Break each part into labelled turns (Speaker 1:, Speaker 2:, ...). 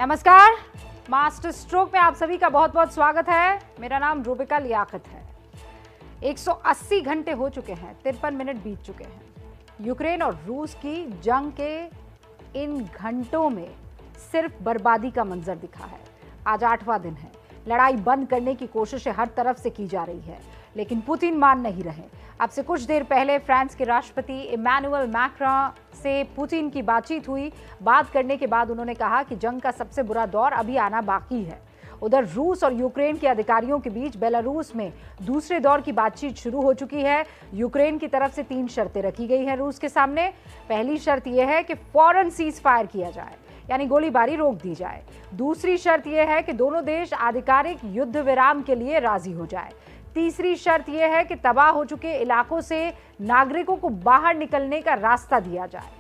Speaker 1: नमस्कार, master stroke में आप सभी का बहुत बहुत स्वागत है। मेरा नाम रूबिका लियाकत है। 180 घंटे हो चुके हैं, 53 मिनट बीत चुके हैं। यूक्रेन और रूस की जंग के इन घंटों में सिर्फ बर्बादी का मंजर दिखा है। आज 8वां दिन है। लड़ाई बंद करने की कोशिशें हर तरफ से की जा रही है, लेकिन पुतिन मान नहीं रहे। अब से कुछ देर पहले फ्रांस के राष्ट्रपति इमैनुअल मैक्रॉन से पुतिन की बातचीत हुई। बात करने के बाद उन्होंने कहा कि जंग का सबसे बुरा दौर अभी आना बाकी है। उधर रूस और यूक्रेन के अधिकारियों के बीच बेलारूस में दूसरे दौर की बातचीत शुरू हो चुकी है। यूक्रेन की तरफ से 3 शर्तें रखी गई हैं रूस के सामने। पहली शर्त यह है कि फौरन सीज फायर किया जाए, यानी गोलीबारी रोक दी जाए। दूसरी शर्त यह है कि दोनों देश आधिकारिक युद्ध विराम के लिए राजी हो जाए। तीसरी शर्त यह है कि तबाह हो चुके इलाकों से नागरिकों को बाहर निकलने का रास्ता दिया जाए।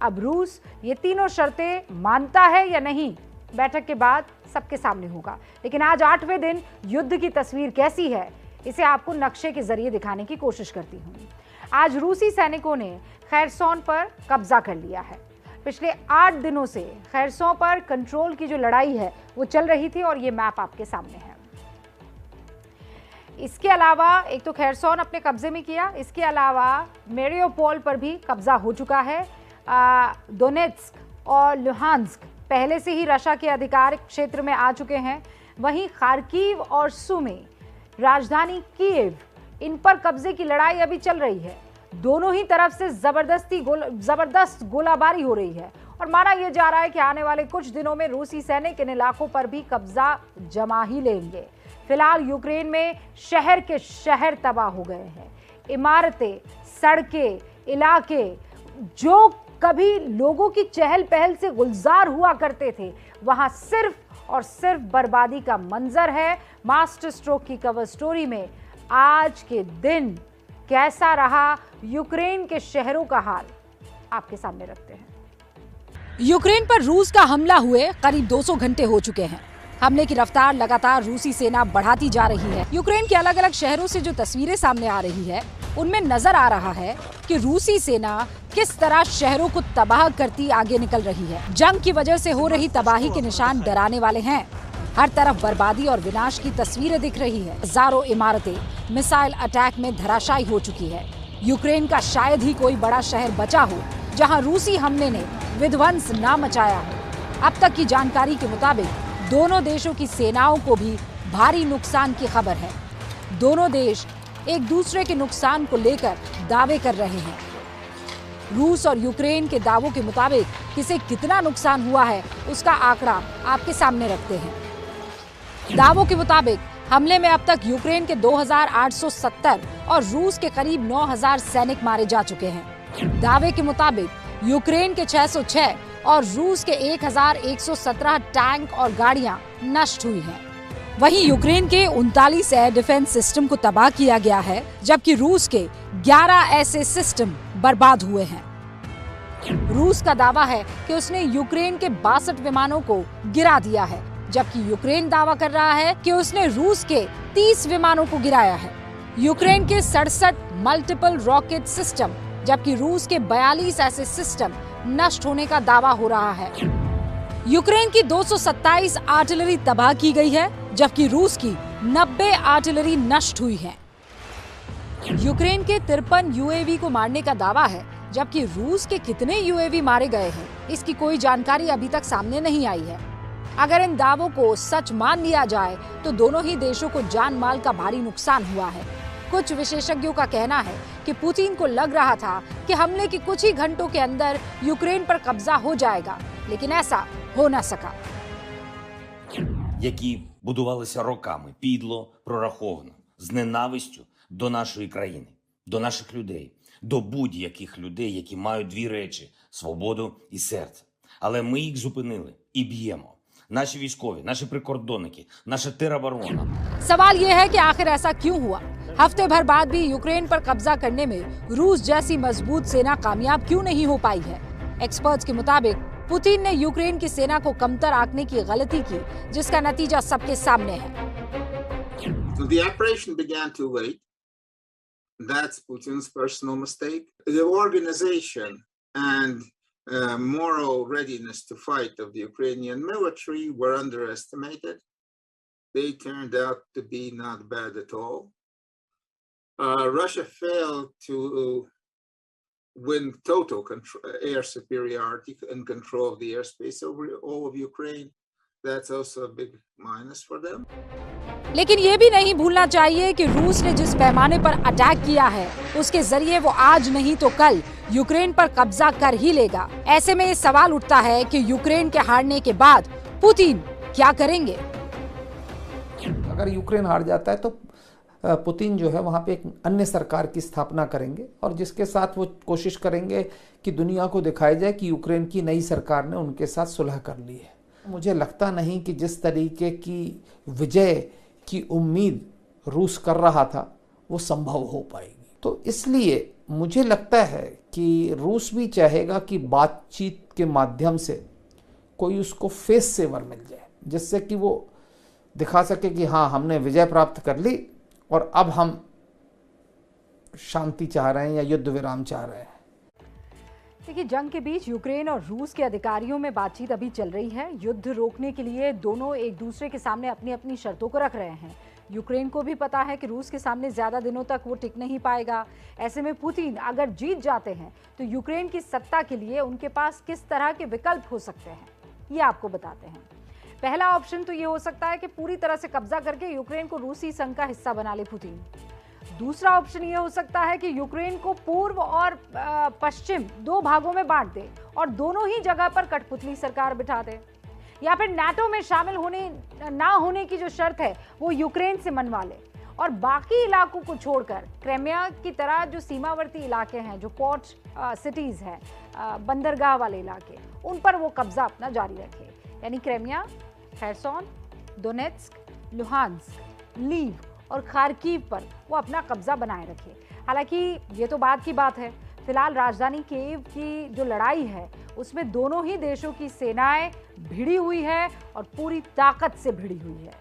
Speaker 1: अब रूस ये तीनों शर्तें मानता है या नहीं, बैठक के बाद सबके सामने होगा। लेकिन आज 8वें दिन युद्ध की तस्वीर कैसी है, इसे आपको नक्शे के जरिए दिखाने की कोशिश करती हूँ। आज रूसी सैनिकों ने खैरसोन पर कब्जा कर लिया है। पिछले 8 दिनों से खैरसोन पर कंट्रोल की जो लड़ाई है वो चल रही थी और ये मैप आपके सामने है। इसके अलावा एक तो खैरसोन अपने कब्जे में किया, इसके अलावा मेरियोपोल पर भी कब्जा हो चुका है। दोनेत्स्क और लुहांस्क पहले से ही रशिया के अधिकार क्षेत्र में आ चुके हैं। वहीं खार्किव और सुमी, राजधानी कीव, इन पर कब्जे की लड़ाई अभी चल रही है। दोनों ही तरफ से जबरदस्त गोलाबारी हो रही है और माना यह जा रहा है कि आने वाले कुछ दिनों में रूसी सैनिक इन इलाकों पर भी कब्जा जमा ही लेंगे। फिलहाल यूक्रेन में शहर के शहर तबाह हो गए हैं। इमारतें, सड़कें, इलाके जो कभी लोगों की चहल पहल से गुलजार हुआ करते थे, वहां सिर्फ और सिर्फ बर्बादी का मंजर है। मास्टर स्ट्रोक की कवर स्टोरी में आज के दिन कैसा रहा, यूक्रेन के शहरों का हाल आपके सामने रखते हैं।
Speaker 2: यूक्रेन पर रूस का हमला हुए करीब 200 घंटे हो चुके हैं। हमले की रफ्तार लगातार रूसी सेना बढ़ाती जा रही है। यूक्रेन के अलग अलग शहरों से जो तस्वीरें सामने आ रही है, उनमें नजर आ रहा है कि रूसी सेना किस तरह शहरों को तबाह करती आगे निकल रही है। जंग की वजह से हो रही तबाही के निशान डराने वाले हैं। हर तरफ बर्बादी और विनाश की तस्वीरें दिख रही है। हजारों इमारतें मिसाइल अटैक में धराशायी हो चुकी है। यूक्रेन का शायद ही कोई बड़ा शहर बचा हो जहां रूसी हमले ने विध्वंस ना मचाया हो। अब तक की जानकारी के मुताबिक दोनों देशों की सेनाओं को भी भारी नुकसान की खबर है। दोनों देश एक दूसरे के नुकसान को लेकर दावे कर रहे हैं। रूस और यूक्रेन के दावों के मुताबिक किसे कितना नुकसान हुआ है, उसका आंकड़ा आपके सामने रखते हैं। दावों के मुताबिक हमले में अब तक यूक्रेन के 2870 और रूस के करीब 9000 सैनिक मारे जा चुके हैं। दावे के मुताबिक यूक्रेन के 606 और रूस के 1117 टैंक और गाड़ियां नष्ट हुई हैं। वहीं यूक्रेन के 39 एयर डिफेंस सिस्टम को तबाह किया गया है, जबकि रूस के 11 ऐसे सिस्टम बर्बाद हुए हैं। रूस का दावा है कि उसने यूक्रेन के 62 विमानों को गिरा दिया है, जबकि यूक्रेन दावा कर रहा है कि उसने रूस के 30 विमानों को गिराया है। यूक्रेन के 67 मल्टीपल रॉकेट सिस्टम, जबकि रूस के 42 ऐसे सिस्टम नष्ट होने का दावा हो रहा है। यूक्रेन की 227 आर्टिलरी तबाह की गई है, जबकि रूस की 90 आर्टिलरी नष्ट हुई है। यूक्रेन के 53 यूएवी को मारने का दावा है, जबकि रूस के कितने यूएवी मारे गए हैं, इसकी कोई जानकारी अभी तक सामने नहीं आई है। अगर इन दावों को सच मान लिया जाए तो दोनों ही देशों को जान माल का भारी नुकसान हुआ है। कुछ विशेषज्ञों का कहना है कि पुतिन को लग रहा था कि हमले के कुछ ही घंटों के अंदर यूक्रेन पर कब्जा हो जाएगा, लेकिन ऐसा हो न सका।
Speaker 3: Які будувалися роками, підло, прораховано, з ненавистю до нашої країни, до наших людей, до будь-яких людей, які мають дві речі – свободу і серце. Але ми їх зупинили і б'ємо. Наші військові, наші прикордонники, наша тероборона.
Speaker 2: सवाल ये है कि आखिर ऐसा क्यों हुआ? हफ्ते भर बाद भी यूक्रेन पर कब्जा करने में रूस जैसी मजबूत सेना कामयाब क्यों नहीं हो पाई है? एक्सपर्ट्स के मुताबिक पुतिन ने यूक्रेन की सेना को कमतर आंकने की गलती की, जिसका नतीजा सबके सामने है।
Speaker 4: So the operation began too late. That's Putin's personal mistake. The organization and moral readiness to fight of the Ukrainian military were underestimated. They turned out to be not bad at all. Russia failed to win total air superiority and control of the airspace over all of Ukraine. That's also a big minus for them.
Speaker 2: लेकिन ये भी नहीं भूलना चाहिए कि रूस ने जिस पैमाने पर अटैक किया है उसके जरिए वो आज नहीं तो कल यूक्रेन पर कब्जा कर ही लेगा। ऐसे में ये सवाल उठता है कि यूक्रेन के हारने के बाद पुतिन क्या करेंगे।
Speaker 5: अगर यूक्रेन हार जाता है तो पुतिन जो है वहाँ पे एक अन्य सरकार की स्थापना करेंगे और जिसके साथ वो कोशिश करेंगे कि दुनिया को दिखाया जाए कि यूक्रेन की नई सरकार ने उनके साथ सुलह कर ली है। मुझे लगता नहीं कि जिस तरीके की विजय की उम्मीद रूस कर रहा था वो संभव हो पाएगी। तो इसलिए मुझे लगता है कि रूस भी चाहेगा कि बातचीत के माध्यम से कोई उसको फेस सेवर मिल जाए, जिससे कि वो दिखा सके कि हाँ हमने विजय प्राप्त कर ली और अब हम शांति चाह रहे हैं या युद्ध विराम चाह रहे हैं।
Speaker 1: देखिए, जंग के बीच यूक्रेन और रूस के अधिकारियों में बातचीत अभी चल रही है। युद्ध रोकने के लिए दोनों एक दूसरे के सामने अपनी अपनी शर्तों को रख रहे हैं। यूक्रेन को भी पता है कि रूस के सामने ज्यादा दिनों तक वो टिक नहीं पाएगा। ऐसे में पुतिन अगर जीत जाते हैं तो यूक्रेन की सत्ता के लिए उनके पास किस तरह के विकल्प हो सकते हैं, ये आपको बताते हैं। पहला ऑप्शन तो ये हो सकता है कि पूरी तरह से कब्जा करके यूक्रेन को रूसी संघ का हिस्सा बना ले पुतिन। दूसरा ऑप्शन ये हो सकता है कि यूक्रेन को पूर्व और पश्चिम दो भागों में बांट दे और दोनों ही जगह पर कठपुतली सरकार बिठा दे, या फिर नाटो में शामिल ना होने की जो शर्त है वो यूक्रेन से मनवा ले और बाकी इलाकों को छोड़कर क्रेमिया की तरह जो सीमावर्ती इलाके हैं, जो पोर्ट सिटीज हैं, बंदरगाह वाले इलाके, उन पर वो कब्जा अपना जारी रखे। यानी क्रेमिया, खैरसोन, दोनेत्स्क, लुहांस्क, लीव और खार्किव पर वो अपना कब्जा बनाए रखे। हालांकि ये तो बाद की बात है। फिलहाल राजधानी कीव की जो लड़ाई है उसमें दोनों ही देशों की सेनाएं भिड़ी हुई है और पूरी ताकत से भिड़ी हुई है।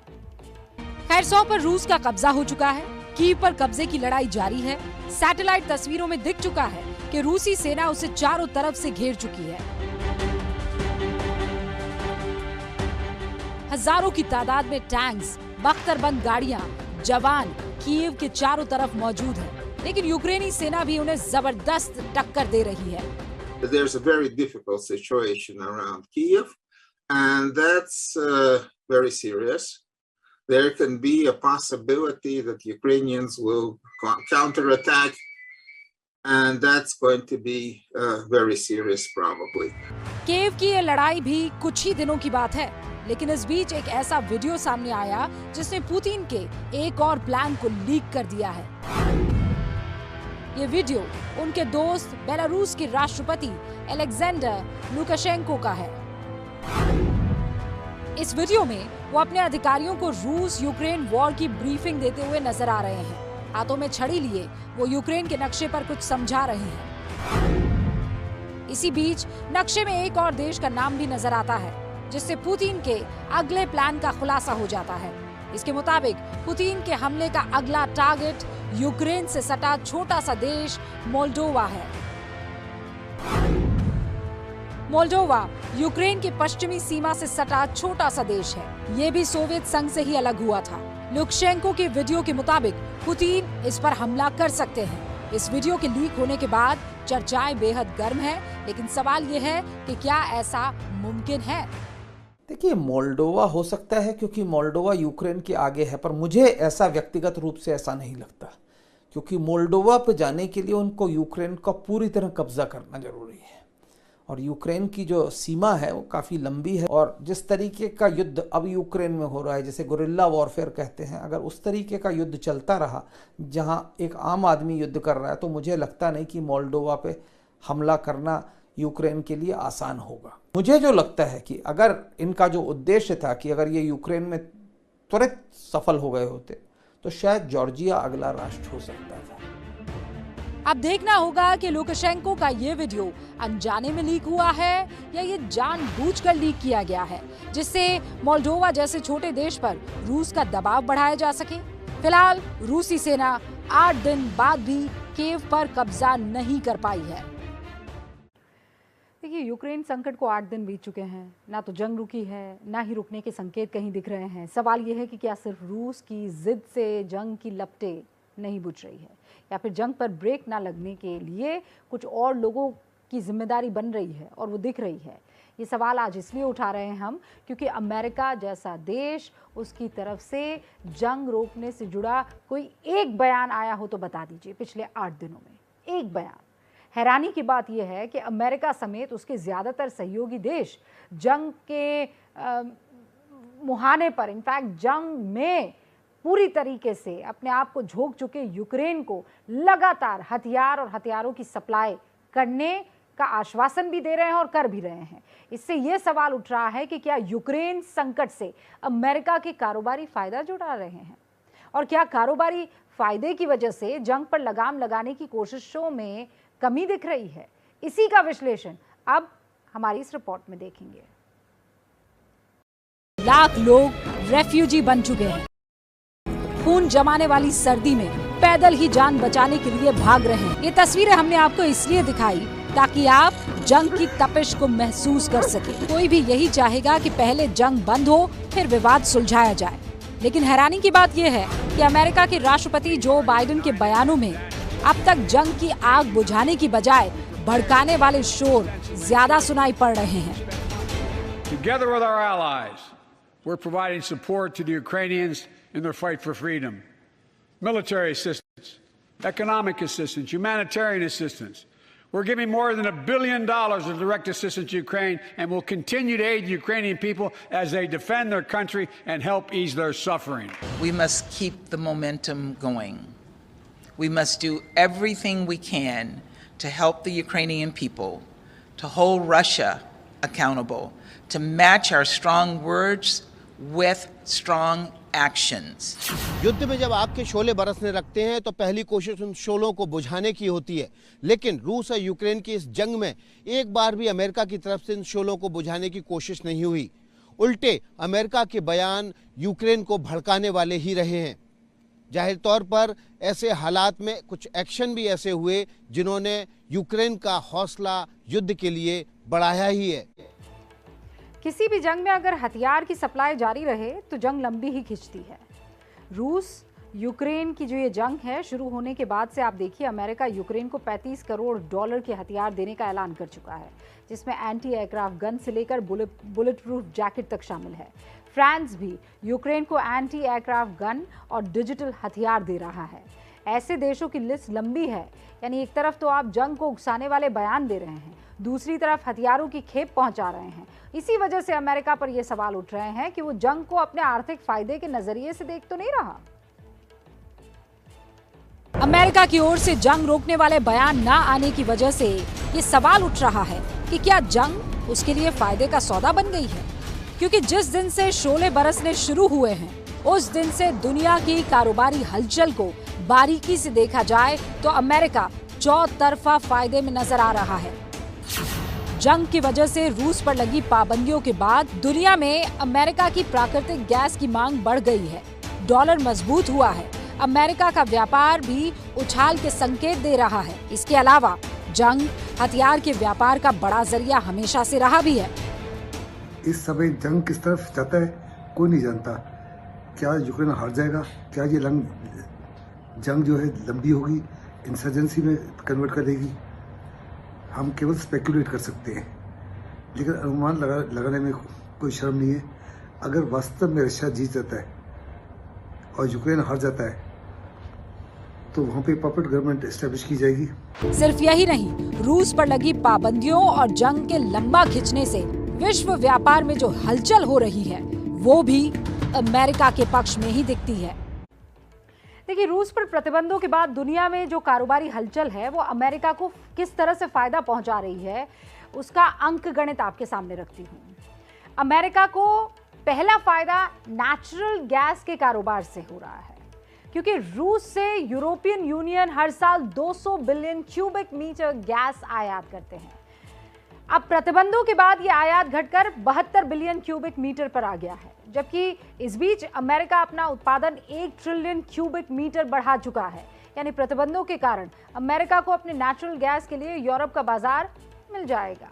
Speaker 2: खैरसोन पर रूस का कब्जा हो चुका है। कीव पर कब्जे की लड़ाई जारी है। सैटेलाइट तस्वीरों में दिख चुका है कि रूसी सेना उसे चारों तरफ से घेर चुकी है। हजारों की तादाद में टैंक्स, बख्तरबंद गाड़ियां, जवान कीव के चारों तरफ मौजूद हैं, लेकिन यूक्रेनी सेना भी उन्हें जबरदस्त टक्कर दे रही है।
Speaker 4: There's a very difficult situation around Kyiv, and that's very serious. There can be a possibility that Ukrainians will counterattack, and that's going to be very serious probably.
Speaker 2: Kyiv की ये लड़ाई भी कुछ ही दिनों की बात है, लेकिन इस बीच एक ऐसा वीडियो सामने आया जिसने पुतिन के एक और प्लान को लीक कर दिया है। ये वीडियो उनके दोस्त बेलारूस के राष्ट्रपति अलेक्जेंडर लुकाशेंको का है। इस वीडियो में वो अपने अधिकारियों को रूस यूक्रेन वॉर की ब्रीफिंग देते हुए नजर आ रहे हैं। हाथों में छड़ी लिए वो यूक्रेन के नक्शे पर कुछ समझा रहे हैं। इसी बीच नक्शे में एक और देश का नाम भी नजर आता है, जिससे पुतिन के अगले प्लान का खुलासा हो जाता है। इसके मुताबिक पुतिन के हमले का अगला टारगेट यूक्रेन से सटा छोटा सा देश मोल्डोवा है। मोल्डोवा यूक्रेन की पश्चिमी सीमा से सटा छोटा सा देश है। ये भी सोवियत संघ से ही अलग हुआ था। लुकाशेंको के वीडियो के मुताबिक पुतिन इस पर हमला कर सकते हैं। इस वीडियो के लीक होने के बाद चर्चाएं बेहद गर्म है, लेकिन सवाल ये है कि क्या ऐसा मुमकिन है?
Speaker 5: देखिए, मोल्डोवा हो सकता है क्योंकि मोल्डोवा यूक्रेन के आगे है, पर मुझे ऐसा व्यक्तिगत रूप से ऐसा नहीं लगता, क्योंकि मोल्डोवा पे जाने के लिए उनको यूक्रेन का पूरी तरह कब्जा करना जरूरी है और यूक्रेन की जो सीमा है वो काफ़ी लंबी है और जिस तरीके का युद्ध अब यूक्रेन में हो रहा है, जिसे गुरिल्ला वॉरफेयर कहते हैं, अगर उस तरीके का युद्ध चलता रहा जहां एक आम आदमी युद्ध कर रहा है, तो मुझे लगता नहीं कि मोल्डोवा पे हमला करना यूक्रेन के लिए आसान होगा। मुझे जो लगता है कि अगर इनका जो उद्देश्य था कि अगर ये यूक्रेन में त्वरित सफल हो गए होते तो शायद जॉर्जिया अगला राष्ट्र हो सकता था।
Speaker 2: अब देखना होगा कि लुकाशेंको का ये वीडियो अनजाने में लीक हुआ है या ये जानबूझकर लीक किया गया है, जिससे मोल्डोवा जैसे छोटे देश पर रूस का दबाव बढ़ाया जा सके। फिलहाल रूसी सेना 8 दिन बाद भी कीव पर कब्जा नहीं कर पाई है।
Speaker 1: देखिए, यूक्रेन संकट को 8 दिन बीत चुके हैं। ना तो जंग रुकी है, ना ही रुकने के संकेत कहीं दिख रहे हैं। सवाल यह है कि क्या सिर्फ रूस की जिद से जंग की लपटें नहीं बुझ रही है, या फिर जंग पर ब्रेक ना लगने के लिए कुछ और लोगों की जिम्मेदारी बन रही है और वो दिख रही है। ये सवाल आज इसलिए उठा रहे हैं हम क्योंकि अमेरिका जैसा देश, उसकी तरफ से जंग रोकने से जुड़ा कोई एक बयान आया हो तो बता दीजिए पिछले 8 दिनों में, एक बयान। हैरानी की बात यह है कि अमेरिका समेत उसके ज़्यादातर सहयोगी देश जंग के मुहाने पर, इनफैक्ट जंग में पूरी तरीके से अपने आप को झोंक चुके यूक्रेन को लगातार हथियार और हथियारों की सप्लाई करने का आश्वासन भी दे रहे हैं और कर भी रहे हैं। इससे यह सवाल उठ रहा है कि क्या यूक्रेन संकट से अमेरिका के कारोबारी फायदा जुटा रहे हैं, और क्या कारोबारी फायदे की वजह से जंग पर लगाम लगाने की कोशिशों में कमी दिख रही है। इसी का विश्लेषण अब हमारी इस रिपोर्ट में देखेंगे।
Speaker 2: लाख लोग रेफ्यूजी बन चुके हैं। खून जमाने वाली सर्दी में पैदल ही जान बचाने के लिए भाग रहे हैं। ये तस्वीरें हमने आपको इसलिए दिखाई ताकि आप जंग की तपिश को महसूस कर सके। कोई भी यही चाहेगा कि पहले जंग बंद हो, फिर विवाद सुलझाया जाए। लेकिन हैरानी की बात यह है कि अमेरिका के राष्ट्रपति जो बाइडेन के बयानों में अब तक जंग की आग बुझाने की बजाय भड़काने वाले शोर ज्यादा सुनाई पड़ रहे हैं।
Speaker 6: Together with our allies, we're providing support to the Ukrainians in their fight for freedom. Military assistance, economic assistance, humanitarian assistance. We're giving more than $1 billion of direct assistance to Ukraine, and we'll continue to aid the Ukrainian people as they defend their country and help ease their suffering.
Speaker 7: We must keep the momentum going. We must do everything we can to help the Ukrainian people, to hold Russia accountable, to match our strong words with strong actions.
Speaker 8: युद्ध में जब आग के शोले बरसने लगते हैं तो पहली कोशिश उन शोलों को बुझाने की होती है, लेकिन रूस और यूक्रेन की इस जंग में एक बार भी अमेरिका की तरफ से इन शोलों को बुझाने की कोशिश नहीं हुई। उल्टे अमेरिका के बयान यूक्रेन को भड़काने वाले ही रहे हैं। जाहिर तौर पर ऐसे हालात में कुछ एक्शन भी ऐसे हुए जिन्होंने यूक्रेन का हौसला युद्ध के लिए बढ़ाया ही है।
Speaker 1: किसी भी जंग में अगर हथियार की सप्लाई जारी रहे तो जंग लंबी ही खिंचती है। रूस यूक्रेन की जो ये जंग है शुरू होने के बाद से आप देखिए, अमेरिका यूक्रेन को $35 करोड़ के हथियार देने का ऐलान कर चुका है, जिसमें एंटी एयरक्राफ्ट गन से लेकर बुलेट प्रूफ जैकेट तक शामिल है। फ्रांस भी यूक्रेन को एंटी एयरक्राफ्ट गन और डिजिटल हथियार दे रहा है। ऐसे देशों की लिस्ट लंबी है। यानी एक तरफ तो आप जंग को उकसाने वाले बयान दे रहे हैं, दूसरी तरफ हथियारों की खेप पहुंचा रहे हैं। इसी वजह से अमेरिका पर यह सवाल उठ रहे हैं कि वो जंग को अपने आर्थिक फायदे के नजरिए से देख तो नहीं रहा।
Speaker 2: अमेरिका की ओर से जंग रोकने वाले बयान न आने की वजह से ये सवाल उठ रहा है कि क्या जंग उसके लिए फायदे का सौदा बन गई है, क्योंकि जिस दिन से शोले बरसने शुरू हुए हैं उस दिन से दुनिया की कारोबारी हलचल को बारीकी से देखा जाए तो अमेरिका चौतरफा फायदे में नजर आ रहा है। जंग की वजह से रूस पर लगी पाबंदियों के बाद दुनिया में अमेरिका की प्राकृतिक गैस की मांग बढ़ गई है, डॉलर मजबूत हुआ है, अमेरिका का व्यापार भी उछाल के संकेत दे रहा है। इसके अलावा जंग हथियार के व्यापार का बड़ा जरिया हमेशा से रहा भी है।
Speaker 9: इस समय जंग किस तरफ जाता है कोई नहीं जानता। क्या यूक्रेन हार जाएगा, क्या ये जंग जो है लंबी होगी, इंसर्जेंसी में कन्वर्ट कर देगी, हम केवल स्पेकुलेट कर सकते हैं, लेकिन अनुमान लगाने में कोई शर्म नहीं है। अगर वास्तव में रशिया जीत जाता है और यूक्रेन हार जाता है तो वहाँ पे पपेट गवर्नमेंट एस्टेब्लिश की जाएगी।
Speaker 2: सिर्फ यही नहीं, रूस पर लगी पाबंदियों और जंग के लंबा खिंचने से विश्व व्यापार में जो हलचल हो रही है वो भी अमेरिका के पक्ष में ही दिखती है।
Speaker 1: देखिए, रूस पर प्रतिबंधों के बाद दुनिया में जो कारोबारी हलचल है वो अमेरिका को किस तरह से फायदा पहुंचा रही है, उसका अंक गणित आपके सामने रखती हूं। अमेरिका को पहला फायदा नेचुरल गैस के कारोबार से हो रहा है, क्योंकि रूस से यूरोपियन यूनियन हर साल 200 बिलियन क्यूबिक मीटर गैस आयात करते हैं। अब प्रतिबंधों के बाद ये आयात घटकर 72 बिलियन क्यूबिक मीटर पर आ गया है, जबकि इस बीच अमेरिका अपना उत्पादन 1 ट्रिलियन क्यूबिक मीटर बढ़ा चुका है। यानी प्रतिबंधों के कारण अमेरिका को अपने नेचुरल गैस के लिए यूरोप का बाजार मिल जाएगा।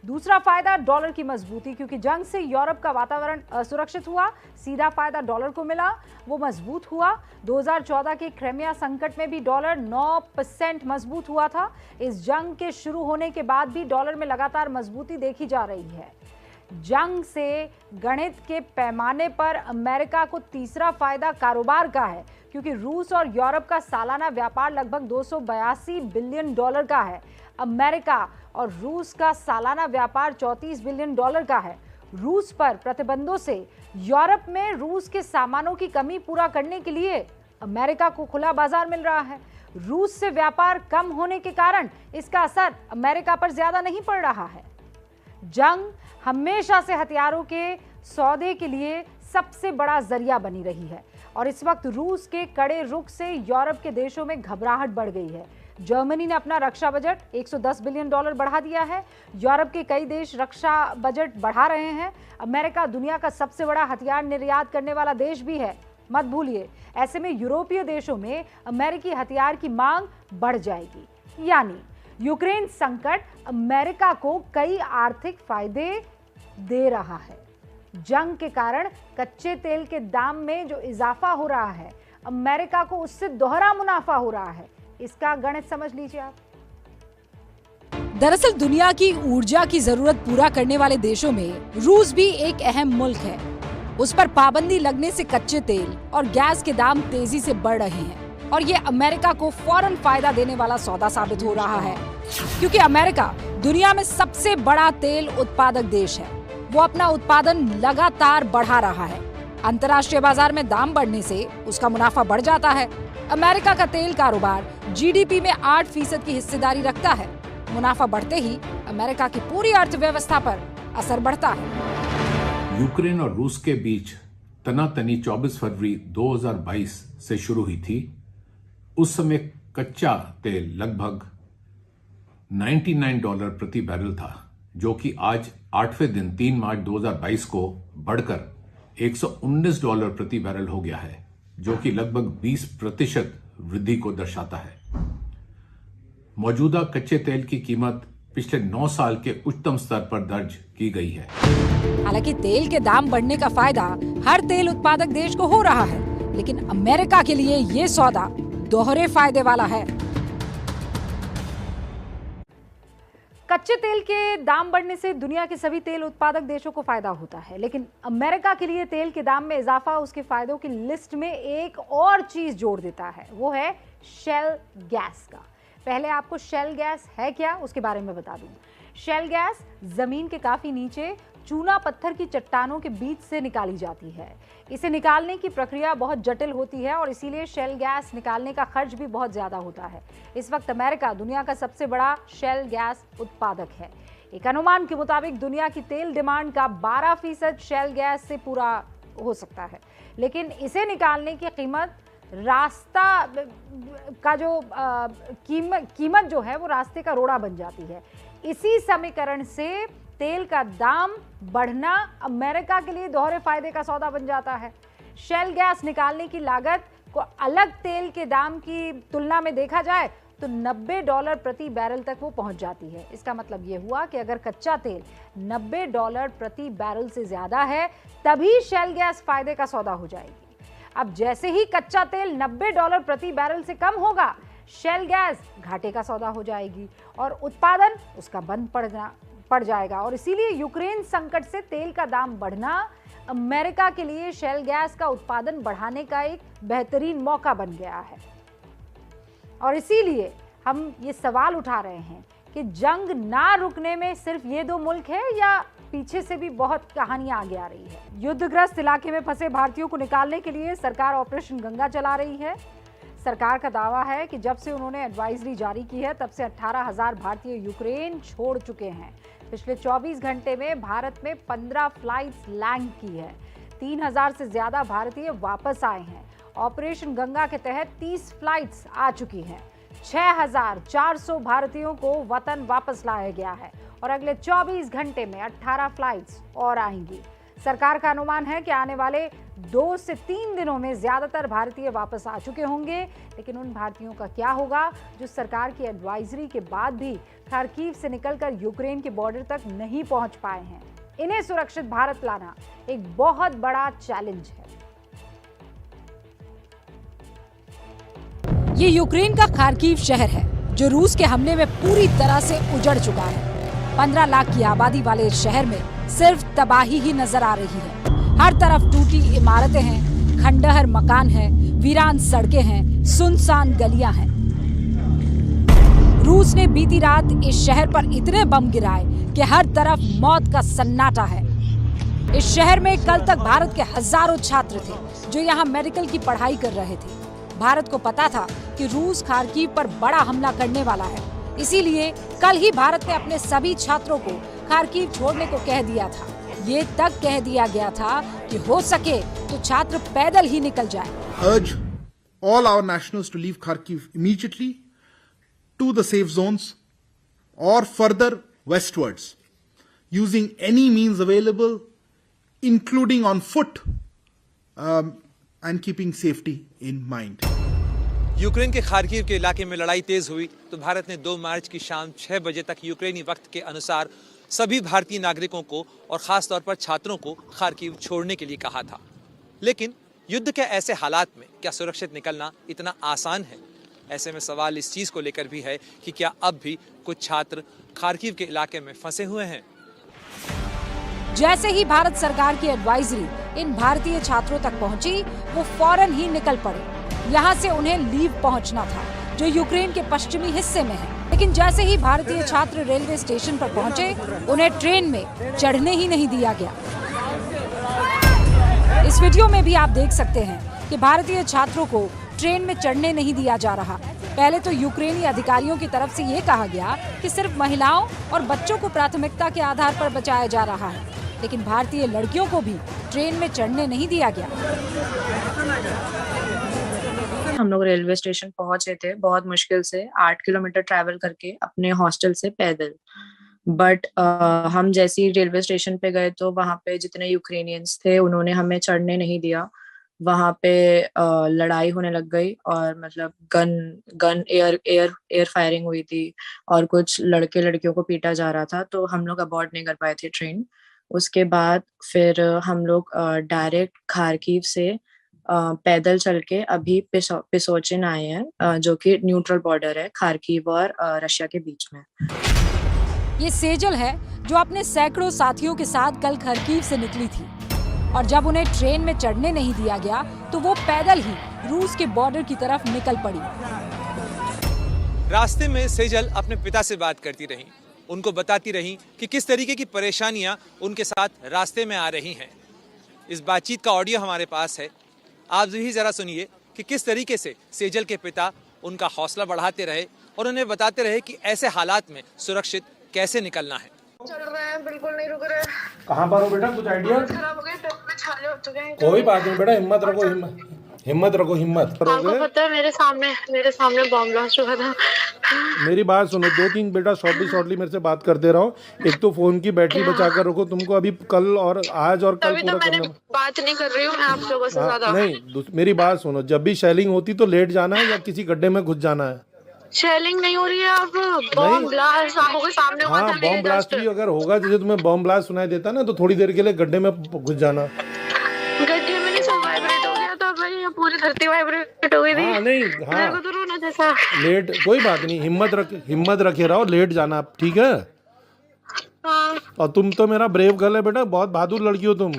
Speaker 1: दूसरा फायदा डॉलर की मजबूती, क्योंकि जंग से यूरोप का वातावरण असुरक्षित हुआ, सीधा फायदा डॉलर को मिला, वो मजबूत हुआ। 2014 के क्रिमिया संकट में भी डॉलर 9% मजबूत हुआ था। इस जंग के शुरू होने के बाद भी डॉलर में लगातार मजबूती देखी जा रही है। जंग से गणित के पैमाने पर अमेरिका को तीसरा फायदा कारोबार का है, क्योंकि रूस और यूरोप का सालाना व्यापार लगभग 282 बिलियन डॉलर का है। अमेरिका और रूस का सालाना व्यापार 34 बिलियन डॉलर का है। रूस पर प्रतिबंधों से यूरोप में रूस के सामानों की कमी पूरा करने के लिए अमेरिका को खुला बाजार मिल रहा है। रूस से व्यापार कम होने के कारण इसका असर अमेरिका पर ज्यादा नहीं पड़ रहा है। जंग हमेशा से हथियारों के सौदे के लिए सबसे बड़ा जरिया बनी रही है और इस वक्त रूस के कड़े रुख से यूरोप के देशों में घबराहट बढ़ गई है। जर्मनी ने अपना रक्षा बजट 110 बिलियन डॉलर बढ़ा दिया है। यूरोप के कई देश रक्षा बजट बढ़ा रहे हैं। अमेरिका दुनिया का सबसे बड़ा हथियार निर्यात करने वाला देश भी है, मत भूलिए। ऐसे में यूरोपीय देशों में अमेरिकी हथियार की मांग बढ़ जाएगी। यानी यूक्रेन संकट अमेरिका को कई आर्थिक फायदे दे रहा है। जंग के कारण कच्चे तेल के दाम में जो इजाफा हो रहा है, अमेरिका को उससे दोहरा मुनाफा हो रहा है। इसका गणित समझ लीजिए आप।
Speaker 2: दरअसल दुनिया की ऊर्जा की जरूरत पूरा करने वाले देशों में रूस भी एक अहम मुल्क है। उस पर पाबंदी लगने से कच्चे तेल और गैस के दाम तेजी से बढ़ रहे हैं और ये अमेरिका को फौरन फायदा देने वाला सौदा साबित हो रहा है, क्योंकि अमेरिका दुनिया में सबसे बड़ा तेल उत्पादक देश है। वो अपना उत्पादन लगातार बढ़ा रहा है। अंतर्राष्ट्रीय बाजार में दाम बढ़ने से उसका मुनाफा बढ़ जाता है। अमेरिका का तेल कारोबार जीडीपी में 8% की हिस्सेदारी रखता है। मुनाफा बढ़ते ही अमेरिका की पूरी अर्थव्यवस्था पर असर बढ़ता है।
Speaker 10: यूक्रेन और रूस के बीच तनातनी 24 फरवरी 2022 से शुरू हुई थी। उस समय कच्चा तेल लगभग $99 प्रति बैरल था, जो कि आज 8वें दिन 3 मार्च 2022 को बढ़कर $119 प्रति बैरल हो गया है, जो कि लगभग 20% वृद्धि को दर्शाता है। मौजूदा कच्चे तेल की कीमत पिछले 9 साल के उच्चतम स्तर पर दर्ज की गई है।
Speaker 2: हालांकि तेल के दाम बढ़ने का फायदा हर तेल उत्पादक देश को हो रहा है, लेकिन अमेरिका के लिए ये सौदा दोहरे फायदे वाला है।
Speaker 1: कच्चे तेल के दाम बढ़ने से दुनिया के सभी तेल उत्पादक देशों को फायदा होता है, लेकिन अमेरिका के लिए तेल के दाम में इजाफा उसके फायदों की लिस्ट में एक और चीज जोड़ देता है, वो है शेल गैस का। पहले आपको शेल गैस है क्या उसके बारे में बता दूं। शेल गैस जमीन के काफी नीचे चूना पत्थर की चट्टानों के बीच से निकाली जाती है। इसे निकालने की प्रक्रिया बहुत जटिल होती है और इसीलिए शेल गैस निकालने का खर्च भी बहुत ज्यादा होता है। इस वक्त अमेरिका दुनिया का सबसे बड़ा शेल गैस उत्पादक है। एक अनुमान के मुताबिक दुनिया की तेल डिमांड का 12% शेल गैस से पूरा हो सकता है, लेकिन इसे निकालने की कीमत का जो कीमत जो है वो रास्ते का रोड़ा बन जाती है। इसी समीकरण से तेल का दाम बढ़ना अमेरिका के लिए दोहरे फायदे का सौदा बन जाता है। शेल गैस निकालने की लागत को अलग तेल के दाम की तुलना में देखा जाए तो $90 प्रति बैरल तक वो पहुंच जाती है। इसका मतलब ये हुआ कि अगर कच्चा तेल $90 प्रति बैरल से ज्यादा है तभी शेल गैस फायदे का सौदा हो जाएगी। अब जैसे ही कच्चा तेल $90 प्रति बैरल से कम होगा, शेल गैस घाटे का सौदा हो जाएगी और उत्पादन उसका बंद पड़ जाएगा। और इसीलिए यूक्रेन संकट से तेल का दाम बढ़ना अमेरिका के लिए शेल गैस का उत्पादन बढ़ाने का एक बेहतरीन मौका बन गया है। और इसीलिए हम ये सवाल उठा रहे हैं कि जंग ना रुकने में सिर्फ ये 2 मुल्क है या पीछे से भी बहुत कहानियां आगे आ रही है। युद्धग्रस्त इलाके में फंसे भारतीयों को निकालने के लिए सरकार ऑपरेशन गंगा चला रही है। सरकार का दावा है कि जब से उन्होंने एडवाइजरी जारी की है तब से 18,000 भारतीय यूक्रेन छोड़ चुके हैं। पिछले 24 घंटे में भारत में 15 फ्लाइट्स लैंड की है। 3,000 से ज्यादा भारतीय वापस आए हैं। ऑपरेशन गंगा के तहत 30 फ्लाइट्स आ चुकी हैं। 6,400 भारतीयों को वतन वापस लाया गया है और अगले 24 घंटे में 18 फ्लाइट्स और आएंगी। सरकार का अनुमान है कि आने वाले 2 से 3 दिनों में ज्यादातर भारतीय वापस आ चुके होंगे, लेकिन उन भारतीयों का क्या होगा जो सरकार की एडवाइजरी के बाद भी खार्किव से निकलकर यूक्रेन के बॉर्डर तक नहीं पहुंच पाए हैं। इन्हें सुरक्षित भारत लाना एक बहुत बड़ा चैलेंज है।
Speaker 2: ये यूक्रेन का खार्किव शहर है जो रूस के हमले में पूरी तरह से उजड़ चुका है। 15 लाख की आबादी वाले इस शहर में सिर्फ तबाही ही नजर आ रही है। हर तरफ टूटी इमारतें हैं, खंडहर मकान हैं, वीरान सड़कें हैं, सुनसान गलियां हैं। रूस ने बीती रात इस शहर पर इतने बम गिराए कि हर तरफ मौत का सन्नाटा है। इस शहर में कल तक भारत के हजारों छात्र थे जो यहाँ मेडिकल की पढ़ाई कर रहे थे। भारत को पता था कि रूस खार्किव पर बड़ा हमला करने वाला है, इसीलिए कल ही भारत ने अपने सभी छात्रों को खार्किव छोड़ने को कह दिया था। ये तक कह दिया गया था कि हो सके तो छात्र पैदल ही निकल जाएं।
Speaker 11: Urge all our nationals to leave Kharkiv immediately to the safe zones or further westwards using any means available, including on foot, and keeping safety in mind.
Speaker 12: Ukraine के खार्किव के इलाके में लड़ाई तेज हुई तो भारत ने 2 मार्च की शाम 6 बजे तक यूक्रेनी वक्त के अनुसार सभी भारतीय नागरिकों को और खास तौर पर छात्रों को खार्किव छोड़ने के लिए कहा था। लेकिन युद्ध के ऐसे हालात में क्या सुरक्षित निकलना इतना आसान है? ऐसे में सवाल इस चीज को लेकर भी है कि क्या अब भी कुछ छात्र खार्किव के इलाके में फंसे हुए हैं।
Speaker 2: जैसे ही भारत सरकार की एडवाइजरी इन भारतीय छात्रों तक पहुंची, वो फौरन ही निकल पड़े। यहाँ से उन्हें लीव पहुंचना था जो यूक्रेन के पश्चिमी हिस्से में है, लेकिन जैसे ही भारतीय छात्र रेलवे स्टेशन पर पहुंचे, उन्हें ट्रेन में चढ़ने ही नहीं दिया गया। इस वीडियो में भी आप देख सकते हैं कि भारतीय छात्रों को ट्रेन में चढ़ने नहीं दिया जा रहा। पहले तो यूक्रेनी अधिकारियों की तरफ से ये कहा गया कि सिर्फ महिलाओं और बच्चों को प्राथमिकता के आधार पर बचाया जा रहा है, लेकिन भारतीय लड़कियों को भी ट्रेन में चढ़ने नहीं दिया गया।
Speaker 13: हम लोग रेलवे स्टेशन पहुंचे थे बहुत मुश्किल से 8 किलोमीटर ट्रैवल करके अपने हॉस्टल से पैदल। बट हम जैसे ही रेलवे स्टेशन पे गए तो वहां पे जितने यूक्रेनियंस थे उन्होंने हमें चढ़ने नहीं दिया। वहां पे लड़ाई होने लग गई और मतलब गन एयर फायरिंग हुई थी और कुछ लड़के लड़कियों को पीटा जा रहा था, तो हम लोग अबॉर्ड नहीं कर पाए थे ट्रेन। उसके बाद फिर हम लोग डायरेक्ट खार्किव से पैदल चल के अभी पिसोचिन आए हैं, जो कि न्यूट्रल बॉर्डर है खार्किव और रशिया के बीच में।
Speaker 2: ये सेजल है जो अपने सैकड़ों साथियों के साथ कल खार्किव से निकली थी और जब उन्हें ट्रेन में चढ़ने नहीं दिया गया तो वो पैदल ही रूस के बॉर्डर की तरफ निकल पड़ी।
Speaker 12: रास्ते में सेजल अपने पिता से बात करती रही, उनको बताती रही कि किस तरीके की परेशानियां उनके साथ रास्ते में आ रही हैं। इस बातचीत का ऑडियो हमारे पास है, आप भी जरा सुनिए कि किस तरीके से सेजल के पिता उनका हौसला बढ़ाते रहे और उन्हें बताते रहे कि ऐसे हालात में सुरक्षित कैसे निकलना है।
Speaker 14: चल रहे हैं, बिल्कुल नहीं रुक रहे।
Speaker 15: कहाँ पर हो बेटा, कुछ आइडिया?
Speaker 14: खराब हो गए, पेट में छाले हो चुके हैं।
Speaker 15: कोई बात नहीं बेटा, हिम्मत रखो, हिम्मत रखो, हिम्मत।
Speaker 14: आपको पता है मेरे सामने बॉम्ब ब्लास्ट हुआ था।
Speaker 15: मेरी बात सुनो, 2-3 बेटा शॉर्टली मेरे से बात करते रहो। एक तो फोन की बैटरी बचा कर रखो, तुमको अभी कल और आज और कल पूरा करना।
Speaker 14: बात नहीं कर रही हूँ मैं आप लोगों से ज्यादा।
Speaker 15: नहीं, मेरी बात सुनो, जब भी शेलिंग होती तो लेट जाना है या किसी गड्ढे में घुस जाना है।
Speaker 14: शेलिंग नहीं हो रही है, अब बॉम्ब ब्लास्ट आंखों के सामने हुआ था।
Speaker 15: बॉम्ब ब्लास्ट भी अगर होगा, जैसे तुम्हें बॉम्ब ब्लास्ट सुनाई देता ना, तो थोड़ी देर के लिए गड्ढे में घुस जाना।
Speaker 14: गड्ढे में नहीं, सब वाइब्रेट हो गया था भाई, पूरी धरती वाइब्रेट हो गई थी। मेरे को तो रोना जैसा।
Speaker 15: लेट कोई बात नहीं, हिम्मत रखे रहो, लेट जाना, ठीक है? और तुम तो मेरा ब्रेव गर्ल है बेटा, बहुत बहादुर लड़की हो तुम।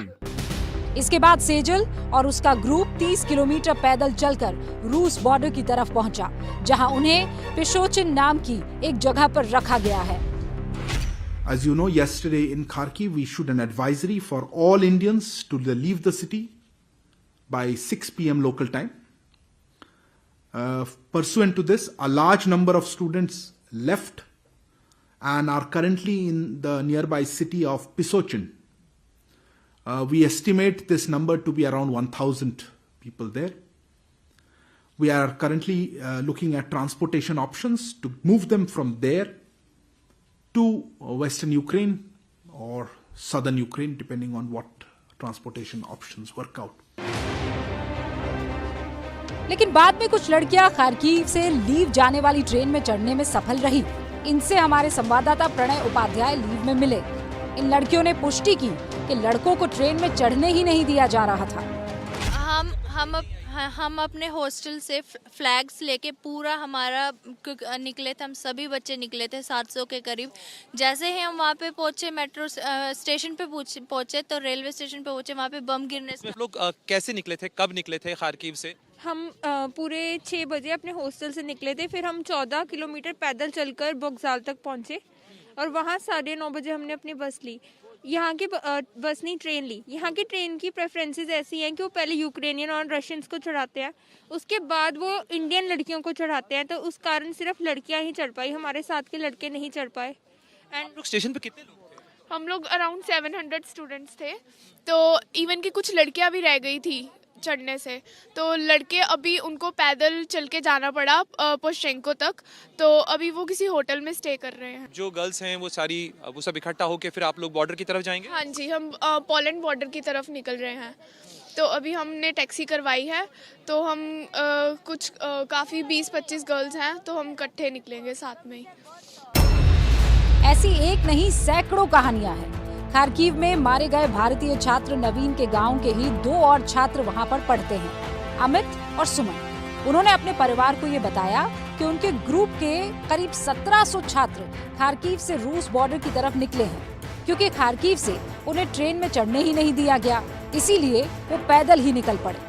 Speaker 2: इसके बाद सेजल और उसका ग्रुप 30 किलोमीटर पैदल चलकर रूस बॉर्डर की तरफ पहुंचा, जहां उन्हें पिसोचिन नाम की एक जगह पर रखा गया है।
Speaker 11: As you know, yesterday in Kharkiv, we issued an advisory for all Indians to leave the city by 6 p.m. local time. Pursuant to this, a large number of students left and are currently in the nearby city of Pisochin. We estimate this number to be around 1,000 people there. We are currently looking at transportation options to move them from there to Western Ukraine or Southern Ukraine, depending on what transportation options work out.
Speaker 2: लेकिन बाद में कुछ लड़कियां Kharkiv से leave जाने वाली train में चढ़ने में सफल रही। इनसे हमारे संवाददाता प्रणय उपाध्याय लीव में मिले। इन लड़कियों ने पुष्टि की कि लड़कों को ट्रेन में चढ़ने ही नहीं दिया जा रहा था।
Speaker 16: हम अपने हॉस्टल से फ्लैग्स लेके पूरा हमारा निकले थे, हम सभी बच्चे निकले थे 700 के करीब। जैसे ही हम वहाँ पे पहुँचे, मेट्रो स्टेशन पे पहुँचे तो रेलवे स्टेशन पे पहुँचे, वहाँ पे बम गिरने से।
Speaker 12: लोग कैसे निकले थे, कब निकले थे खार्किव से?
Speaker 17: हम पूरे 6 बजे अपने हॉस्टल से निकले थे, फिर हम 14 किलोमीटर पैदल चलकर बॉक्साल तक पहुँचे और वहाँ 9:30 बजे हमने अपनी बस ली। यहाँ की बस नहीं, ट्रेन ली। यहाँ की ट्रेन की प्रेफरेंसेस ऐसी हैं कि वो पहले यूक्रेनियन और रशियंस को चढ़ाते हैं, उसके बाद वो इंडियन लड़कियों को चढ़ाते हैं, तो उस कारण सिर्फ लड़कियाँ ही चढ़ पाई, हमारे साथ के लड़के नहीं चढ़ पाए।
Speaker 12: एंड स्टेशन पे कितने लोग?
Speaker 14: हम लोग अराउंड 700 स्टूडेंट्स थे, तो इवन की कुछ लड़कियाँ भी रह गई थी चढ़ने से, तो लड़के अभी उनको पैदल चल के जाना पड़ा पोशेंको तक, तो अभी वो किसी होटल में स्टे कर रहे हैं।
Speaker 12: जो गर्ल्स हैं वो सब इकट्ठा होके फिर आप लोग बॉर्डर की तरफ जाएंगे?
Speaker 14: हाँ जी, हम पोलैंड बॉर्डर की तरफ निकल रहे हैं। तो अभी हमने टैक्सी करवाई है, तो हम कुछ काफ़ी 20-25 गर्ल्स हैं, तो हम इकट्ठे निकलेंगे साथ में ही।
Speaker 2: ऐसी एक नहीं सैकड़ों कहानियां हैं। खार्किव में मारे गए भारतीय छात्र नवीन के गांव के ही 2 और छात्र वहां पर पढ़ते हैं, अमित और सुमन। उन्होंने अपने परिवार को ये बताया कि उनके ग्रुप के करीब 1700 छात्र खार्किव से रूस बॉर्डर की तरफ निकले हैं, क्योंकि खार्किव से उन्हें ट्रेन में चढ़ने ही नहीं दिया गया, इसीलिए वो पैदल ही निकल पड़े।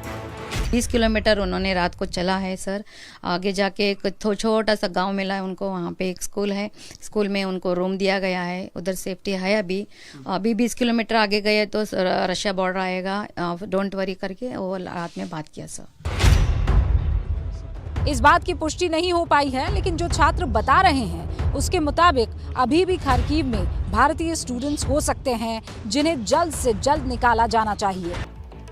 Speaker 18: 20 किलोमीटर उन्होंने रात को चला है सर। आगे जाके एक छोटा सा गांव मिला है उनको, वहाँ पे एक स्कूल है, स्कूल में उनको रूम दिया गया है, उधर सेफ्टी है। अभी 20 किलोमीटर आगे गए तो रशिया बॉर्डर आएगा, डोंट वरी करके वो रात में बात किया सर।
Speaker 2: इस बात की पुष्टि नहीं हो पाई है, लेकिन जो छात्र बता रहे हैं उसके मुताबिक अभी भी खार्किव में भारतीय स्टूडेंट्स हो सकते हैं, जिन्हें जल्द से जल्द निकाला जाना चाहिए।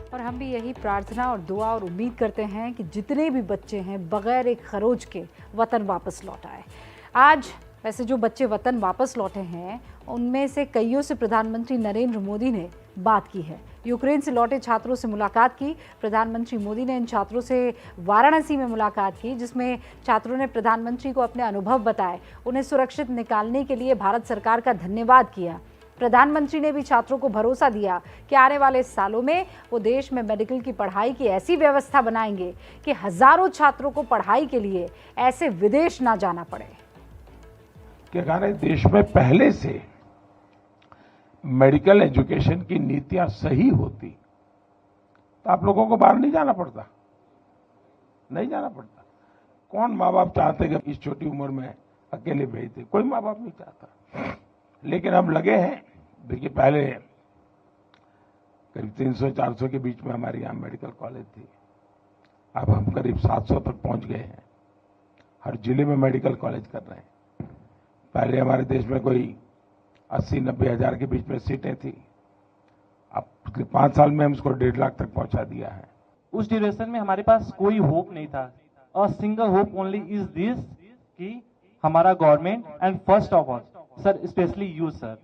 Speaker 1: और हम भी यही प्रार्थना और दुआ और उम्मीद करते हैं कि जितने भी बच्चे हैं बगैर एक खरोच के वतन वापस लौट आए। आज वैसे जो बच्चे वतन वापस लौटे हैं उनमें से कईयों से प्रधानमंत्री नरेंद्र मोदी ने बात की है। यूक्रेन से लौटे छात्रों से मुलाकात की। प्रधानमंत्री मोदी ने इन छात्रों से वाराणसी में मुलाकात की, जिसमें छात्रों ने प्रधानमंत्री को अपने अनुभव बताए, उन्हें सुरक्षित निकालने के लिए भारत सरकार का धन्यवाद किया। प्रधानमंत्री ने भी छात्रों को भरोसा दिया कि आने वाले सालों में वो देश में मेडिकल की पढ़ाई की ऐसी व्यवस्था बनाएंगे कि हजारों छात्रों को पढ़ाई के लिए ऐसे विदेश ना जाना पड़े।
Speaker 19: कि अगर देश में पहले से मेडिकल एजुकेशन की नीतियां सही होती तो आप लोगों को बाहर नहीं जाना पड़ता। कौन माँ बाप चाहते कि इस छोटी उम्र में अकेले भेज दे? कोई माँ बाप नहीं चाहता। लेकिन हम लगे हैं। देखिए, पहले करीब 300-400 के बीच में हमारे यहाँ मेडिकल कॉलेज थी, अब हम करीब 700 तक पहुंच गए हैं। हर जिले में मेडिकल कॉलेज कर रहे हैं। पहले हमारे देश में कोई 80-90 हजार के बीच में सीटें थी, अब पिछले 5 साल में हम उसको 1.5 लाख तक पहुंचा दिया है।
Speaker 20: उस ड्यूरेशन में हमारे पास कोई होप नहीं था। A single hope only is this कि हमारा government and first of all sir, specially you sir,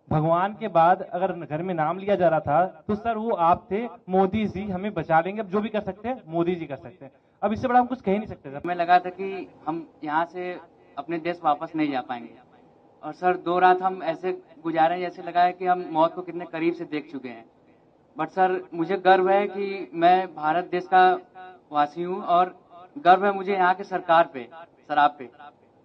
Speaker 20: भगवान के बाद अगर घर में नाम लिया जा रहा था तो सर वो आप थे। मोदी जी हमें बचा लेंगे, अब जो भी कर सकते हैं मोदी जी कर सकते हैं, अब इससे बड़ा हम कुछ कह ही नहीं सकते सर।
Speaker 21: हमें लगा था कि हम यहाँ से अपने देश वापस नहीं जा पाएंगे, और सर 2 रात हम ऐसे गुजारे जैसे लगा है कि हम मौत को कितने करीब से देख चुके हैं। बट सर, मुझे गर्व है कि मैं भारत देश का वासी हूँ, और गर्व है मुझे यहाँ के सरकार पे, सर आप पे,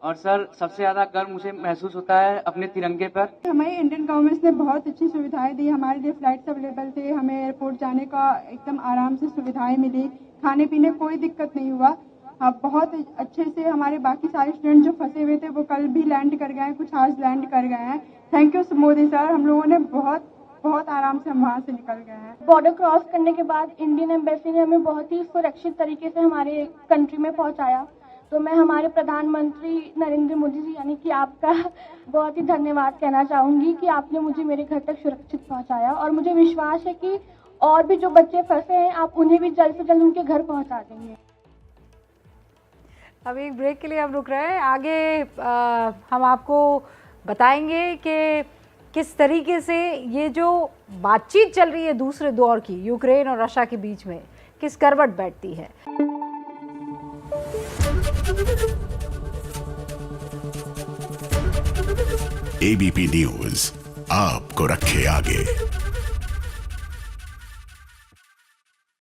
Speaker 21: और सर सबसे ज्यादा गर्व मुझे महसूस होता है अपने तिरंगे पर।
Speaker 22: हमारी इंडियन गवर्नमेंट ने बहुत अच्छी सुविधाएं दी, हमारे लिए फ्लाइट्स अवेलेबल थे, हमें एयरपोर्ट जाने का एकदम आराम से सुविधाएं मिली, खाने पीने कोई दिक्कत नहीं हुआ। बहुत अच्छे से हमारे बाकी सारे स्टूडेंट जो फंसे हुए थे वो कल भी लैंड कर गए हैं, कुछ आज लैंड कर गए हैं। थैंक यू मोदी सर, हम लोगों ने बहुत आराम से हम वहाँ से निकल गए हैं।
Speaker 23: बॉर्डर क्रॉस करने के बाद इंडियन एम्बेसी ने हमें बहुत ही सुरक्षित तरीके से हमारे कंट्री में पहुँचाया, तो मैं हमारे प्रधानमंत्री नरेंद्र मोदी जी यानी कि आपका बहुत ही धन्यवाद कहना चाहूँगी कि आपने मुझे मेरे घर तक सुरक्षित पहुँचाया, और मुझे विश्वास है कि और भी जो बच्चे फंसे हैं आप उन्हें भी जल्द से जल्द उनके घर पहुँचा देंगे।
Speaker 1: अब एक ब्रेक के लिए हम रुक रहे हैं। आगे हम आपको बताएंगे कि किस तरीके से ये जो बातचीत चल रही है दूसरे दौर की यूक्रेन और रशिया के बीच में किस करवट बैठती है।
Speaker 3: ABP न्यूज आपको रखे आगे।